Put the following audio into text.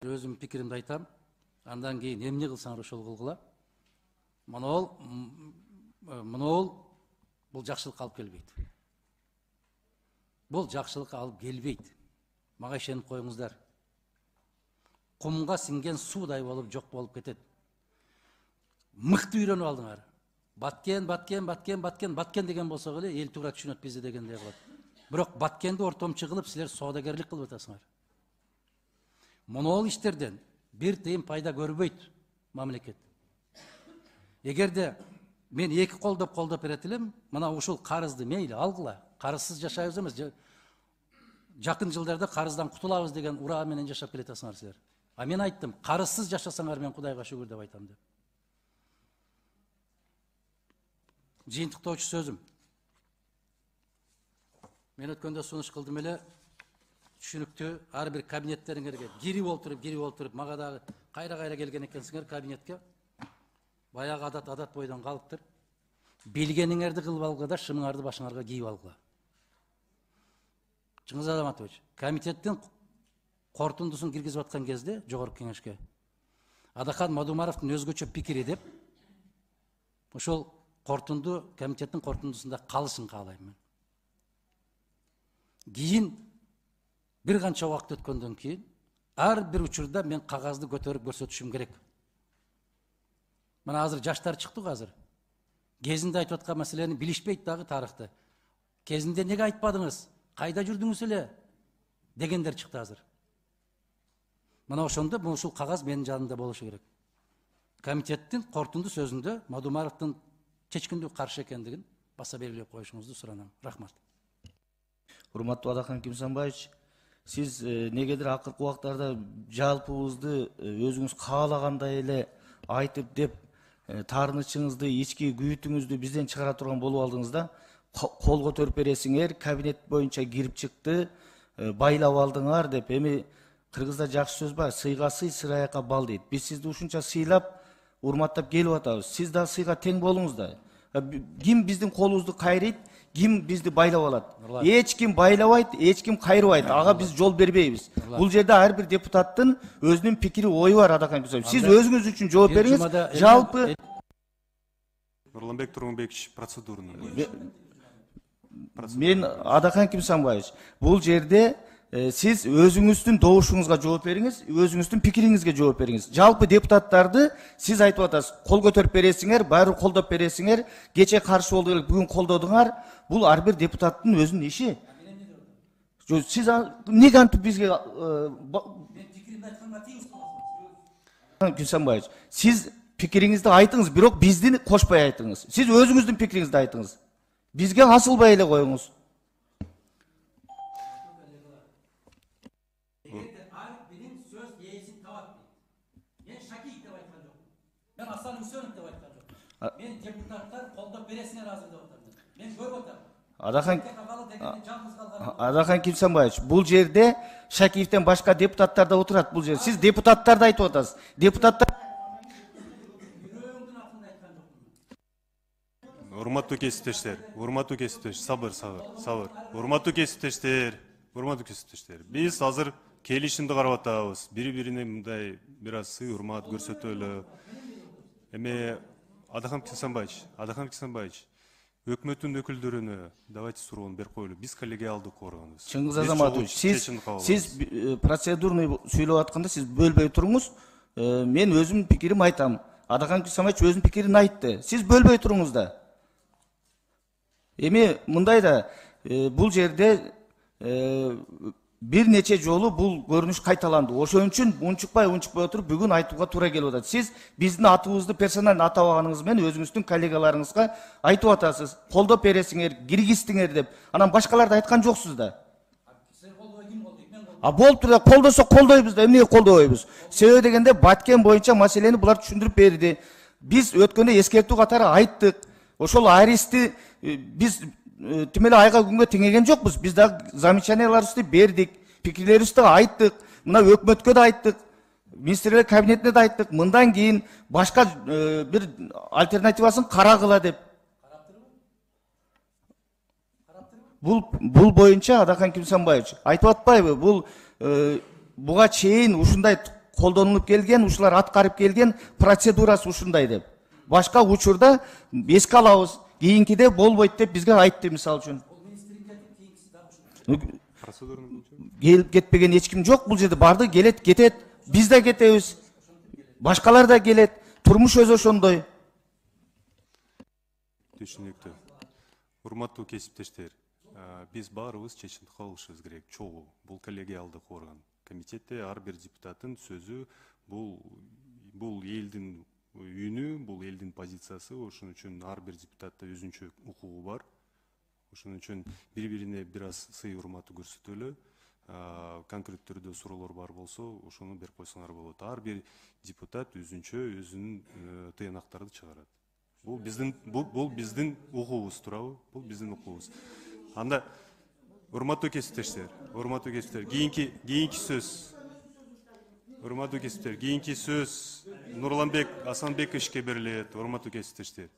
Өзім пикиримди айтам. Андан кейін эмне кылсаңар ошол кылгыла. Монол бул жакшылыкка алып келбейт. Бул жакшылыкка алып келбейт. Мага ишенип коюңуздар. Кумга синген суудай болуп жок болуп кетет. Мыкты үйрөнүп алдыңар. Баткен деген болсо эле эл туура түшүнөт бизди дегендей кылат. Бирок баткенди ортомчу кылып силер соодагерлик кылып атасыңар. Монол иштерден бир тыйын пайда көрбөйт мамлекет. Эгерде мен эки колдоп берет элем, мына ушул карызды мейли алгыла. Карызсыз жашайбыз эмес. Жакын жылдарда карыздан кутулабыз деген ураа менен жашап келатасыңар силер. А мен айттым, карызсыз жашасаңар мен Кудайга шүгүр деп айтам деп. Жыйынтыктоочу сөзүм. Мен өткөндө сунуш кылдым эле, түшүнүктүү ар бир кабинеттериңерге кирип олтуруп, мага дагы кайра келген экенсиңер кабинетке. Баягы адат бойдон калыптыр. Билгениңерди кылып алгыла да шымыңарды башыңарга кийип алгыла. Чыңгыз Адаматович, комитеттин кортундусун киргизип аткан кезде жогорку кеңешке Адахан Мадумаровдун өзгөчө пикири деп ошол кортунду комитеттин кортундусунда калышын каалайм мен. Кийин бир канча убакыт өткөндөн кийин ар бир учурда мен кагазды көтөрүп көрсөтүшүм керек. Мына азыр жаштар чыкты го азыр. Кезинде айтып аткан маселени билишпейт дагы тарыхты. Кезинде неге айтпадыңыз? Кайда жүрдүңүз эле? Дегендер чыкты азыр. Мына ошондо ушул кагаз менин жанымда болушу керек. Комитеттин кортунду сөзүндө Мадумаровдун чечкиндүү каршы экендигин баса белгилеп коюшуңузду суранам. Рахмат. Урматтуу Адахан Кимсанбаевич, сиз негедир акыркы убактарда жалпыбызды өзүңүз каалагандай эле айтып деп таарынычыңызды, ички күйүтүңүздү бизден чыгара турган болуп алдыңыз да. Кол көтөрүп бересиңер, кабинет боюнча кирип чыкты, байлап алдыңар деп. Эми кыргызда жакшы сөз бар, сыйга сый, сыраякка бал дейт. Биз сизди ушунча сыйлап, урматтап келип атабыз. Сиз да сыйга тең болуңуз да. Ким биздин колубузду кайрыйт, ким бизди байлап алат? Эч ким байлабайт, эч ким кайрыбайт. Ага биз жол бербейбиз. Бул жерде ар бир депутаттын өзүнүн пикири, ою бар, Адахан Кимсанбаевич. Сиз өзүңүз үчүн жооп бериңиз. Жалпы Нурланбек Тургунбекович процедурный. Мен Адахан Кимсанбаевич, бул жерде сиз өзүңүздүн добушуңузга жооп бериңиз, өзүңүздүн пикириңизге жооп бериңиз. Жалпы депутаттарды сиз айтып атасыз, кол көтөрүп бересиңер, баары колдоп бересиңер, кече каршы болду керек, бүгүн колдодуңар. Бул ар бир депутаттын өзүнүн иши. Сиз неге антип бизге мен пикиримди айтканга тийиз кыласыз? Кимсанбаевич, сиз пикириңизди айтыңыз, бирок бизди кошпой айтыңыз. Сиз өзүңүздүн пикириңизди айтыңыз. Бизге асылбай эле коюңуз. Мен Асан Үсөнов деп айткан жокмун. Мен депутаттар колдоп бересиңер азыр деп атам. Мен көрүп атам. Адахан Кимсанбаевич, бул жерде Шакиевден башка депутаттар да отурат бул жерде. Сиз депутаттарды айтып атасыз. Депутаттар Урматтуу кесиптештер, сабыр. Урматтуу кесиптештер. Биз азыр келишимди карап атабыз. Бири-бирине мындай бир аз сый урмат көрсөтөлү. Эми Адахан Кимсанбаевич, өкмөттүн өкүлдөрүнө давайте суроону берип коелу. Биз коллегиалдык органбыз. Чыңгыз Азаматович, сиз процедурный сүйлөп атканда сиз бөлбөй туруңуз. Мен өзүмдүн пикирим айтам. Адахан Кимсанбаевич өзүнүн пикирин айтты. Сиз бөлбөй туруңуз да. Эми мындай да бул жерде бир нече жолу бул көрүнүш кайталанды. Ошон үчүн унчукпай отуруп бүгүн айтууга туура келип атат. Сиз биздин атыбызды персонально атабаганыңыз менен өзүңүздүн коллегаларыңызга айтып атасыз. Колдоп бересиңер, киргиздиңер деп. Анан башкаларды айткан жоксуз да. Болуптур да, колдосо колдойбуз да, эмнеге колдобойбуз? Себеби дегенде Баткен боюнча маселени булар түшүндүрүп берди. Биз өткөндө эскертүү катары айттык. Ошол аристи биз тим эле айга күнгө теңеген жокпуз. Биз да замечанияларыбызды бердик, пикирлерибизди айттык. Мына өкмөткө да айттык, министрлер кабинетине да айттык. Мындан кийин башка бир альтернативасын карагыла деп. Бул боюнча Адахан Кимсанбаевич айтып атпайбы? Бул буга чейин ушундай колдонулуп келген, ушулар аткарып келген процедурасы ушундай деп. Башка учурда эске алабыз, кийинкиде болбойт деп бизге айтты мисалы үчүн. Келип кетпеген эч ким жок бул жерде, барды келет, кетет, биз да кетебиз. Башкалар да келет, турмуш өзү ошондой. Түшүнүктүү. Урматтуу кесиптештер, биз баарыбыз чечимди кабылышыбыз керек. Чогуу бул коллегиалдык орган. Комитетте ар бир депутаттын сөзү бул элдин үнү, бул элдин позициясы. Ошон үчүн ар бир депутатта өзүнчө укугу бар. Ошон үчүн бири-бирине бир аз сый урматтуу көрсөтөлү. Конкреттүү түрдө суроолор бар болсо, ошону берип койсоңор болот. Ар бир депутат өзүнчө өзүнүн тыянактарды чыгарат. Бул биздин укугубуз, туурабы? Бул биздин укугубуз. Анда урматтуу кесиптештер, кийинки сөз. Урматтуу кесиптер, кийинки сөз Нурланбек Асанбековичке берилет. Урматтуу кесиптештер.